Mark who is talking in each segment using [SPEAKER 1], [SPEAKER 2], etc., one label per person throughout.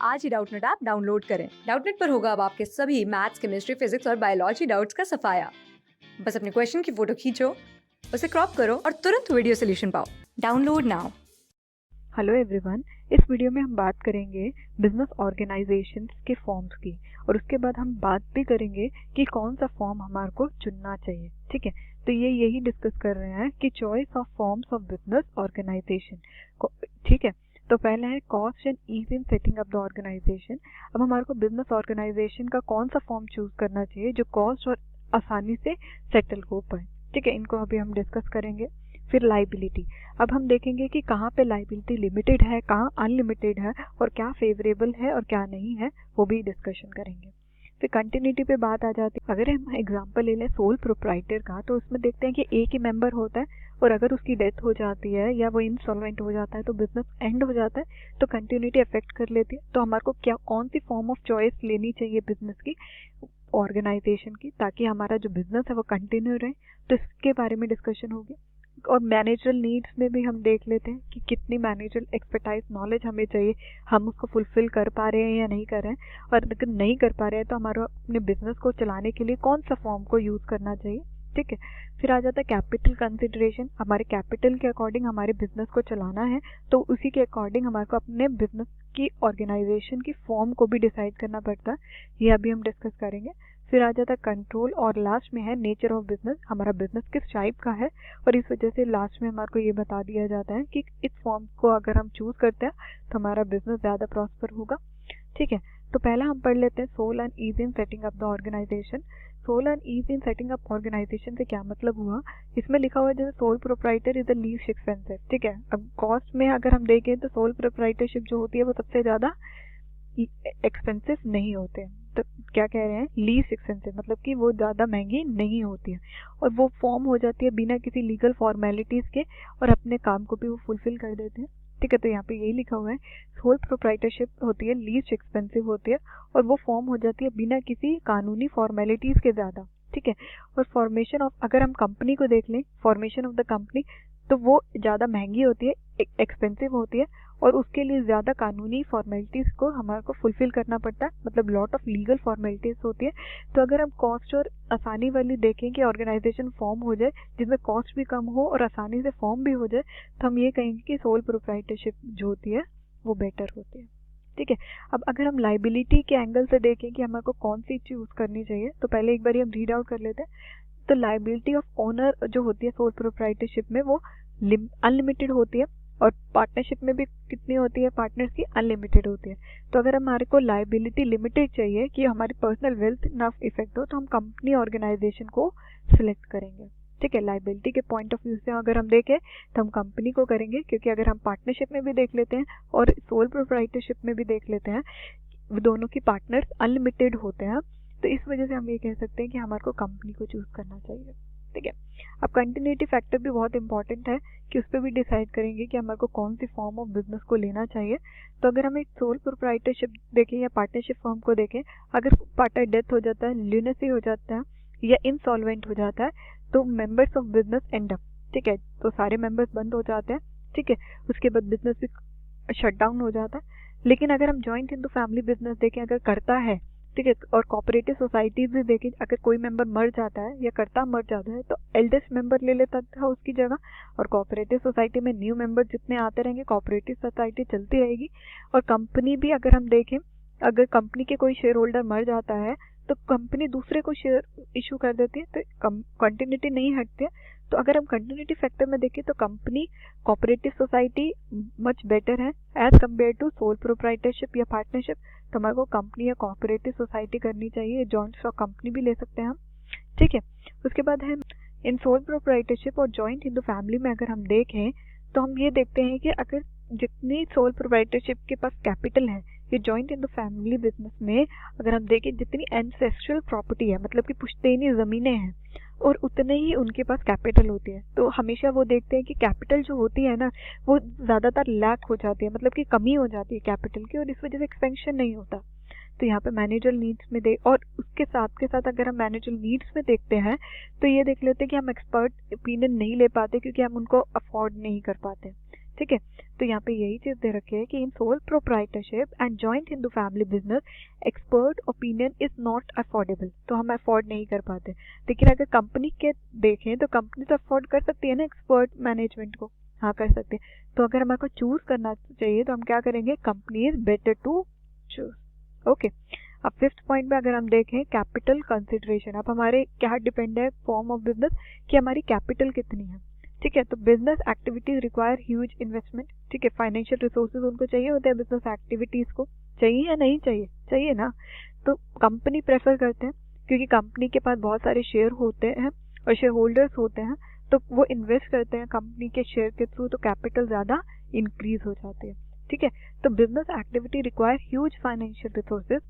[SPEAKER 1] आज ही Doubtnut app download करें। Doubtnut पर होगा अब आपके सभी मैथ्स, केमिस्ट्री, फिजिक्स और बायोलॉजी डाउट्स का सफाया। बस अपने क्वेश्चन की फोटो खींचो, उसे क्रॉप करो और तुरंत वीडियो सोल्यूशन पाओ। Download now.
[SPEAKER 2] हेलो एवरीवन, इस वीडियो में हम बात करेंगे बिजनेस ऑर्गेनाइजेशंस के फॉर्म्स की और उसके बाद हम बात भी करेंगे कि कौन सा फॉर्म हमारे को चुनना चाहिए। ठीक है, तो ये यही डिस्कस कर रहे हैं कि choice of forms of business organisation. ठीक है, तो पहला है cost and ease in setting up the organisation. अब हमारे को बिजनेस ऑर्गेनाइजेशन का कौन सा फॉर्म चूज करना चाहिए जो कॉस्ट और आसानी से सेटल हो पाए। ठीक है, इनको अभी हम डिस्कस करेंगे। फिर लाइबिलिटी, अब हम देखेंगे कि कहाँ पे लाइबिलिटी लिमिटेड है, कहाँ अनलिमिटेड है और क्या फेवरेबल है और क्या नहीं है, वो भी डिस्कशन करेंगे। फिर कंटिन्यूटी पे बात आ जाती है। अगर हम एग्जांपल ले लें सोल प्रोप्राइटर का, तो उसमें देखते हैं कि एक ही मेंबर होता है और अगर उसकी डेथ हो जाती है या वो इंसॉल्वेंट हो जाता है तो बिजनेस एंड हो जाता है, तो कंटिन्यूटी अफेक्ट कर लेती है। तो हमारे को क्या कौन सी फॉर्म ऑफ चॉइस लेनी चाहिए बिजनेस की, ऑर्गेनाइजेशन की, ताकि हमारा जो बिजनेस है वो कंटिन्यू रहे। तो इसके बारे में डिस्कशन होगी। और मैनेजरल नीड्स में भी हम देख लेते हैं कि कितनी मैनेजरल एक्सपर्टाइज नॉलेज हमें चाहिए, हम उसको फुलफिल कर पा रहे हैं या नहीं कर रहे हैं, और अगर नहीं कर पा रहे हैं तो हमारा अपने बिजनेस को चलाने के लिए कौन सा फॉर्म को यूज करना चाहिए। ठीक है, फिर आ जाता है कैपिटल कंसिडरेशन। हमारे कैपिटल के अकॉर्डिंग हमारे बिजनेस को चलाना है, तो उसी के अकॉर्डिंग हमारे को अपने बिजनेस की ऑर्गेनाइजेशन की फॉर्म को भी डिसाइड करना पड़ता है। ये अभी हम डिस्कस करेंगे। फिर आ जाता है कंट्रोल और लास्ट में है नेचर ऑफ बिजनेस। हमारा बिजनेस किस टाइप का है और इस वजह से लास्ट में हमारे को ये बता दिया जाता है कि इस फॉर्म को अगर हम चूज करते हैं तो हमारा बिजनेस ज़्यादा प्रॉस्पर होगा। ठीक है, तो पहला हम पढ़ लेते हैं sole and ease in setting up the organisation. Sole and ease in setting up organisation से क्या मतलब हुआ, इसमें लिखा हुआ है जैसे sole proprietor is the least expensive. ठीक है, अब कॉस्ट में अगर हम देखें तो सोल प्रोप्राइटरशिप जो होती है वो सबसे ज़्यादा एक्सपेंसिव नहीं होते हैं। तो क्या कह रहे हैं, लीस्ट एक्सपेंसिव, मतलब कि वो ज़्यादा महंगी नहीं होती है और वो फॉर्म हो जाती है बिना किसी लीगल फॉर्मेलिटीज़ के और अपने काम को भी वो फुलफिल कर देते हैं। ठीक है, तो यहाँ पे यही लिखा हुआ है सोल प्रोप्राइटरशिप होती है लीस्ट एक्सपेंसिव होती है और वो फॉर्म हो जाती है बिना किसी कानूनी फॉर्मेलिटीज़ के ज़्यादा। ठीक है, और फॉर्मेशन ऑफ, अगर हम कंपनी को देख लें, फॉर्मेशन ऑफ द कंपनी, तो वो ज़्यादा महंगी होती है, एक्सपेंसिव होती है और उसके लिए ज़्यादा कानूनी फॉर्मेलिटीज़ को हमारे को फुलफिल करना पड़ता है, मतलब लॉट ऑफ लीगल फॉर्मेलिटीज़ होती है। तो अगर हम कॉस्ट और आसानी वाली देखें कि ऑर्गेनाइजेशन फॉर्म हो जाए जिसमें कॉस्ट भी कम हो और आसानी से फॉर्म भी हो जाए, तो हम ये कहेंगे कि सोल प्रोप्राइटरशिप जो होती है वो बेटर होती है। ठीक है, अब अगर हम लाइबिलिटी के एंगल से देखें कि हमारे को कौन सी चूज़ करनी चाहिए, तो पहले एक बार हम रीड आउट कर लेते हैं। तो लाइबिलिटी ऑफ ओनर जो होती है सोल प्रोप्राइटरशिप में वो अनलिमिटेड होती है और पार्टनरशिप में भी कितनी होती है, पार्टनर्स की अनलिमिटेड होती है। तो अगर हमारे को लाइबिलिटी लिमिटेड चाहिए कि हमारी पर्सनल वेल्थ ना इफेक्ट हो, तो हम कंपनी ऑर्गेनाइजेशन को सिलेक्ट करेंगे। ठीक है, लाइबिलिटी के पॉइंट ऑफ व्यू से अगर हम देखें तो हम कंपनी को करेंगे, क्योंकि अगर हम पार्टनरशिप में भी देख लेते हैं और सोल प्रोप्राइटरशिप में भी देख लेते हैं, दोनों की पार्टनर्स अनलिमिटेड होते हैं, तो इस वजह से हम ये कह सकते हैं कि हमारे को कंपनी को चूज करना चाहिए। ठीक है, अब कंटिन्यूटी फैक्टर भी बहुत इंपॉर्टेंट है कि उस पर भी डिसाइड करेंगे कि हमारे को कौन सी फॉर्म ऑफ बिजनेस को लेना चाहिए। तो अगर हम एक सोल प्रोप्राइटरशिप देखें या पार्टनरशिप फॉर्म को देखें, अगर पार्टनर डेथ हो जाता है, ल्यूनेसी हो जाता है या इंसॉल्वेंट हो जाता है, तो members of business and up. ठीक है, तो सारे मेंबर्स बंद हो जाते हैं। ठीक है, उसके बाद बिजनेस भी शट डाउन हो जाता है। लेकिन अगर हम जॉइंट हिंदू फैमिली बिजनेस देखें, अगर करता है, ठीक है, और कोऑपरेटिव सोसाइटीज भी देखें, अगर कोई मेंबर मर जाता है या करता मर जाता है तो एल्डेस्ट मेंबर ले लेता था उसकी जगह, और कोऑपरेटिव सोसाइटी में न्यू मेंबर जितने आते रहेंगे कोऑपरेटिव सोसाइटी चलती रहेगी। और कंपनी भी अगर हम देखें, अगर कंपनी के कोई शेयर होल्डर मर जाता है तो कंपनी दूसरे को शेयर इशू कर देती है, तो कंटिन्यूटी नहीं हटती है। तो अगर हम कंटिन्यूटी फैक्टर में देखें तो company cooperative society much better है as compared to sole proprietorship या पार्टनरशिप। तो हमारे को कंपनी या कोऑपरेटिव सोसाइटी करनी चाहिए, जॉइंट स्टॉक कंपनी भी ले सकते हैं हम। ठीक है, उसके बाद है इन सोल प्रोप्राइटरशिप और जॉइंट हिंदू फैमिली में अगर हम देखें तो हम ये देखते हैं कि अगर जितनी सोल प्रोप्राइटरशिप के पास कैपिटल है, ये जॉइंट हिंदू फैमिली बिजनेस में अगर हम देखें जितनी एंसेस्ट्रल प्रॉपर्टी है, मतलब कि पुश्तैनी ज़मीनें हैं, और उतने ही उनके पास कैपिटल होती है। तो हमेशा वो देखते हैं कि कैपिटल जो होती है ना, वो ज़्यादातर लैक हो जाती है, मतलब कि कमी हो जाती है कैपिटल की, और इस वजह से एक्सपेंशन नहीं होता। तो यहाँ पे मैनेजरल नीड्स में और उसके साथ के साथ अगर हम मैनेजरल नीड्स में देखते हैं तो ये देख लेते हैं कि हम एक्सपर्ट ओपिनियन नहीं ले पाते क्योंकि हम उनको अफोर्ड नहीं कर पाते। ठीक है। तो यहाँ पे यही चीज दे रखी है कि in sole proprietorship and joint Hindu family business expert opinion is not affordable, तो हम अफोर्ड नहीं कर पाते। लेकिन अगर कंपनी के देखें तो कंपनी तो अफोर्ड कर सकती है ना एक्सपर्ट मैनेजमेंट को, हाँ कर सकते हैं। तो अगर हमारे को चूज करना चाहिए तो हम क्या करेंगे, company is better to choose. Okay, अब फिफ्थ पॉइंट में अगर हम देखें कैपिटल कंसिडरेशन, अब हमारे क्या डिपेंड है फॉर्म ऑफ बिजनेस कि हमारी कैपिटल कितनी है। ठीक है, तो business activities require huge investment. ठीक है, फाइनेंशियल रिसोर्सेज उनको चाहिए होते हैं बिजनेस एक्टिविटीज को, चाहिए या नहीं चाहिए, चाहिए ना। तो कंपनी प्रेफर करते हैं क्योंकि कंपनी के पास बहुत सारे शेयर होते हैं और शेयर होल्डर्स होते हैं, तो वो इन्वेस्ट करते हैं कंपनी के शेयर के थ्रू, तो कैपिटल ज़्यादा इंक्रीज हो जाती है। ठीक है, तो business activity require huge financial resources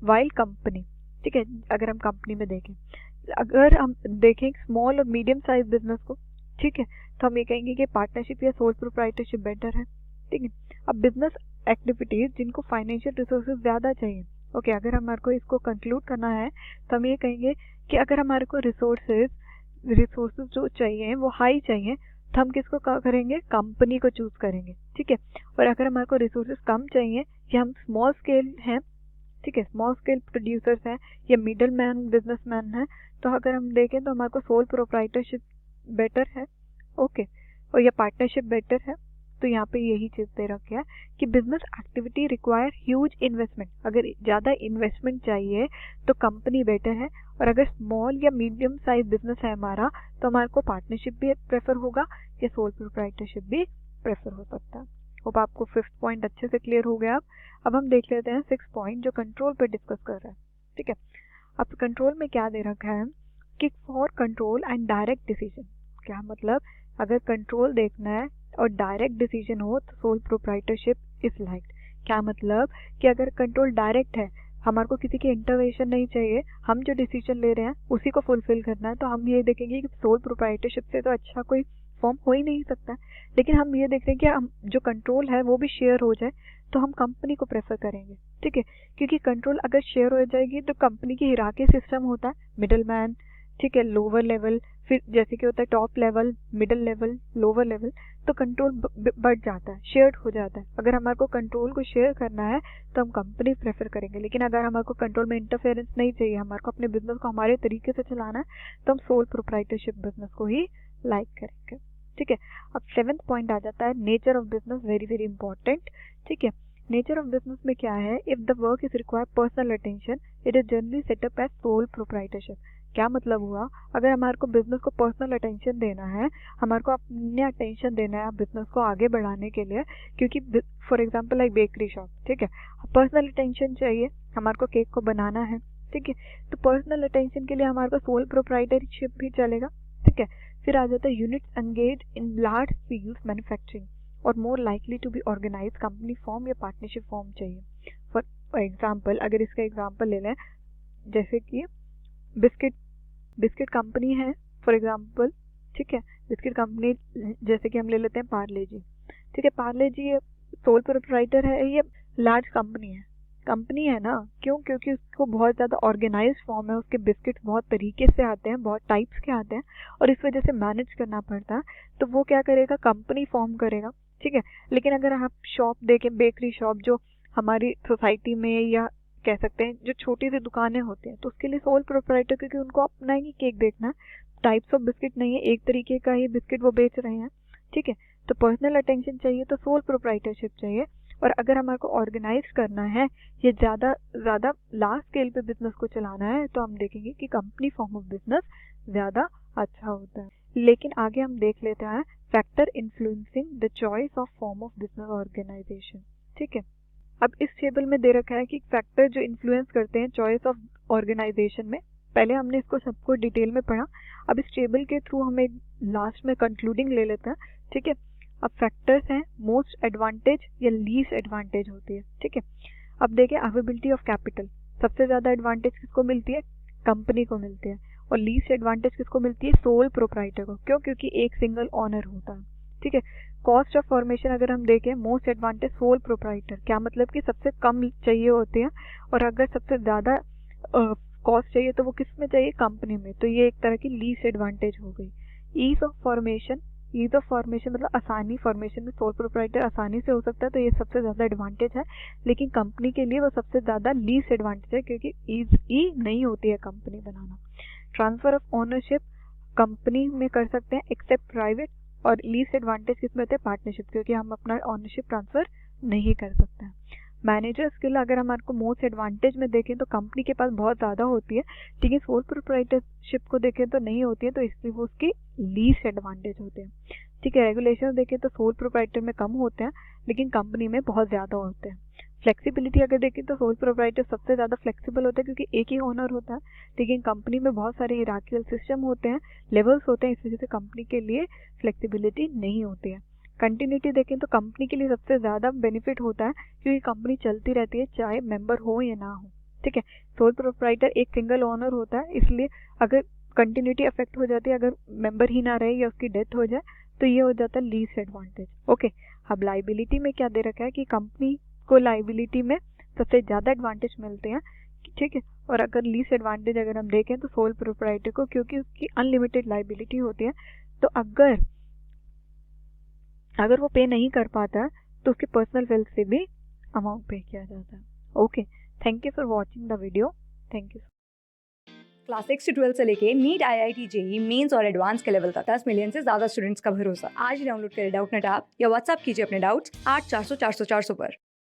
[SPEAKER 2] while company. ठीक है, अगर हम कंपनी में देखें, अगर हम देखें स्मॉल और मीडियम साइज बिजनेस को, ठीक है, तो हम ये कहेंगे कि पार्टनरशिप या सोल प्रोप्राइटरशिप बेटर है। ठीक है, अब बिजनेस एक्टिविटीज जिनको फाइनेंशियल रिसोर्सेज ज़्यादा चाहिए, ओके, अगर हमारे को इसको कंक्लूड करना है तो हम ये कहेंगे कि अगर हमारे को रिसोर्सेज जो चाहिए वो हाई चाहिए तो हम किसको करेंगे, कंपनी को चूज करेंगे। ठीक है, और अगर हमारे को रिसोर्सेज कम चाहिए या हम स्मॉल स्केल हैं, ठीक है, स्मॉल स्केल प्रोड्यूसर्स हैं या मिडल मैन बिजनेसमैन हैं, तो अगर हम देखें तो हमारे को सोल प्रोप्राइटरशिप बेटर है, ओके, और या पार्टनरशिप बेटर है। तो यहाँ पे यही चीज़ दे रखा है कि business activity require huge investment, अगर ज़्यादा इन्वेस्टमेंट चाहिए तो कंपनी बेटर है, और अगर स्मॉल या मीडियम साइज बिजनेस है हमारा तो हमारे को पार्टनरशिप भी प्रेफर होगा या सोल प्रोप्राइटरशिप भी प्रेफर हो सकता है। होप आपको फिफ्थ पॉइंट अच्छे से क्लियर हो गया। अब हम देख लेते हैं सिक्स पॉइंट जो कंट्रोल पे डिस्कस कर रहा है। ठीक है, अब कंट्रोल में क्या दे रखा है कि for control and direct decision, क्या मतलब अगर कंट्रोल देखना है और डायरेक्ट डिसीजन हो तो सोल प्रोप्राइटरशिप इज लाइक्ड। क्या मतलब कि अगर कंट्रोल डायरेक्ट है, हमारे को किसी की इंटरवेंशन नहीं चाहिए, हम जो डिसीजन ले रहे हैं उसी को फुलफिल करना है, तो हम ये देखेंगे कि सोल प्रोप्राइटरशिप से तो अच्छा कोई फॉर्म हो ही नहीं सकता। लेकिन हम ये देख रहे हैं कि हम जो कंट्रोल है वो भी शेयर हो जाए तो हम कंपनी को प्रेफर करेंगे। ठीक है, क्योंकि कंट्रोल अगर शेयर हो जाएगी तो कंपनी की हिरार्की सिस्टम होता है, मिडल मैन, ठीक है, लोअर लेवल, फिर जैसे कि होता है top level, middle level, lower level, तो कंट्रोल बढ़ जाता है, शेयर्ड हो जाता है। अगर हमारे को कंट्रोल को शेयर करना है तो हम कंपनी प्रेफर करेंगे, लेकिन अगर हमारे को कंट्रोल में इंटरफेरेंस नहीं चाहिए, हमारे को अपने बिजनेस को हमारे तरीके से चलाना है, तो हम सोल प्रोप्राइटरशिप बिजनेस को ही लाइक करेंगे। ठीक है, अब सेवेंथ पॉइंट आ जाता है nature of business, very very important. ठीक है, नेचर ऑफ बिजनेस में क्या है, if the work is require personal attention it is generally set up as sole proprietorship. क्या मतलब हुआ, अगर हमारे को बिजनेस को पर्सनल अटेंशन देना है, हमारे को अपने अटेंशन देना है बिजनेस को आगे बढ़ाने के लिए, क्योंकि for example like bakery shop, ठीक है, पर्सनल अटेंशन चाहिए, हमारे को केक को बनाना है, ठीक है, तो पर्सनल अटेंशन के लिए हमारे को सोल प्रोप्राइटरशिप भी चलेगा। ठीक है, फिर आ जाता है units engage in large scale manufacturing और more likely to be organize, company form या पार्टनरशिप फॉर्म चाहिए। फॉर एग्जाम्पल अगर इसका एग्जाम्पल ले लें, जैसे कि बिस्किट कंपनी है फॉर एग्जांपल, ठीक है, बिस्किट कंपनी जैसे कि हम ले लेते हैं पार्ले जी, ठीक है, पार्ले जी ये सोल प्रोप्राइटर है, ये लार्ज कंपनी है ना, क्यों, क्योंकि उसको बहुत ज़्यादा ऑर्गेनाइज्ड फॉर्म है, उसके बिस्किट बहुत तरीके से आते हैं, बहुत टाइप्स के आते हैं और इस वजह से मैनेज करना पड़ता है, तो वो क्या करेगा, कंपनी फॉर्म करेगा। ठीक है, लेकिन अगर आप शॉप देखें, बेकरी शॉप जो हमारी सोसाइटी में या कह सकते हैं जो छोटी सी दुकानें होती हैं, तो उसके लिए सोल प्रोप्राइटर, क्योंकि उनको अपना ही केक देखना है, टाइप्स ऑफ बिस्किट नहीं है, एक तरीके का ही बिस्किट वो बेच रहे हैं। ठीक है, तो पर्सनल अटेंशन चाहिए तो सोल प्रोप्राइटरशिप चाहिए, और अगर हमारे को ऑर्गेनाइज करना है ये ज़्यादा लार्ज स्केल पे बिजनेस को चलाना है तो हम देखेंगे कि कंपनी फॉर्म ऑफ बिजनेस ज़्यादा अच्छा होता है। लेकिन आगे हम देख लेते हैं factor influencing the choice of form of business organisation. ठीक है, अब इस टेबल में दे रखा है कि फैक्टर जो इन्फ्लुएंस करते हैं चॉइस ऑफ ऑर्गेनाइजेशन में, पहले हमने इसको सबको डिटेल में पढ़ा, अब इस टेबल के थ्रू हम एक लास्ट में कंक्लूडिंग ले लेते हैं। ठीक है, अब फैक्टर्स हैं मोस्ट एडवांटेज या लीस्ट एडवांटेज होती है। ठीक है, अब देखें अवेलेबिलिटी ऑफ कैपिटल, सबसे ज़्यादा एडवांटेज किसको मिलती है, कंपनी को मिलती है, और लीस्ट एडवांटेज किसको मिलती है, सोल प्रोप्राइटर को, क्यों, क्योंकि एक सिंगल ऑनर होता है। ठीक है, कॉस्ट ऑफ फॉर्मेशन अगर हम देखें, मोस्ट एडवांटेज सोल प्रोप्राइटर, क्या मतलब कि सबसे कम चाहिए होती है, और अगर सबसे ज़्यादा कॉस्ट चाहिए तो वो किस में चाहिए, कंपनी में, तो ये एक तरह की लीस्ट एडवांटेज हो गई। Ease of formation ease of formation मतलब आसानी, फॉर्मेशन में सोल प्रोप्राइटर आसानी से हो सकता है, तो ये सबसे ज़्यादा एडवांटेज है। लेकिन कंपनी के लिए वो सबसे ज़्यादा लीस्ट एडवांटेज है, क्योंकि ईजी नहीं होती है company banana. Transfer of ownership company में कर सकते हैं एक्सेप्ट प्राइवेट, और लीस्ट एडवांटेज किस में होते हैं, पार्टनरशिप, क्योंकि हम अपना ओनरशिप ट्रांसफ़र नहीं कर सकते हैं। मैनेजर स्किल अगर हमारे को मोस्ट एडवांटेज में देखें तो कंपनी के पास बहुत ज़्यादा होती है, लेकिन सोल प्रोप्राइटरशिप को देखें तो नहीं होती है, तो इसलिए वो उसकी लीस्ट एडवांटेज होते हैं। ठीक है, रेगुलेशन देखें तो सोल प्रोप्राइटर में कम होते हैं, लेकिन कंपनी में बहुत ज़्यादा होते हैं। फ्लेक्सिबिलिटी अगर देखें तो सोल प्रोप्राइटर सबसे ज़्यादा फ्लेक्सिबल होता है, क्योंकि एक ही ओनर होता है, लेकिन कंपनी में बहुत सारे हिरार्किकल सिस्टम होते हैं, लेवल्स होते हैं, इस वजह से कंपनी के लिए फ्लेक्सिबिलिटी नहीं होती है। कंटिन्यूटी देखें तो कंपनी के लिए सबसे ज़्यादा बेनिफिट होता है, क्योंकि कंपनी चलती रहती है चाहे मेंबर हो या ना हो। ठीक है, सोल प्रोप्राइटर एक सिंगल ओनर होता है, इसलिए अगर कंटिन्यूटी अफेक्ट हो जाती है, अगर मेंबर ही ना रहे या उसकी डेथ हो जाए, तो ये हो जाता है लीस्ट एडवांटेज। ओके, अब लाइबिलिटी में क्या दे रखा है कि कंपनी को लाइबिलिटी में सबसे ज़्यादा एडवांटेज मिलते हैं। ठीक है, और अगर लीस्ट एडवांटेज अगर हम देखें तो सोल प्रोप्राइटर को, क्योंकि उसकी अनलिमिटेड लाइबिलिटी होती है, तो अगर वो पे नहीं कर पाता है तो उसके पर्सनल वेल्थ से भी अमाउंट पे किया जाता है। Okay, thank you for watching the video. Thank you.
[SPEAKER 1] Class 6 से 12 से लेके नीट, IIT, जेई मेंस और एडवांस के लेवल तक 10 मिलियन से ज्यादा स्टूडेंट्स का भरोसा। आज ही डाउनलोड करें डाउटनेट ऐप या व्हाट्सएप कीजिए अपने डाउट्स 8400 400 400 पर।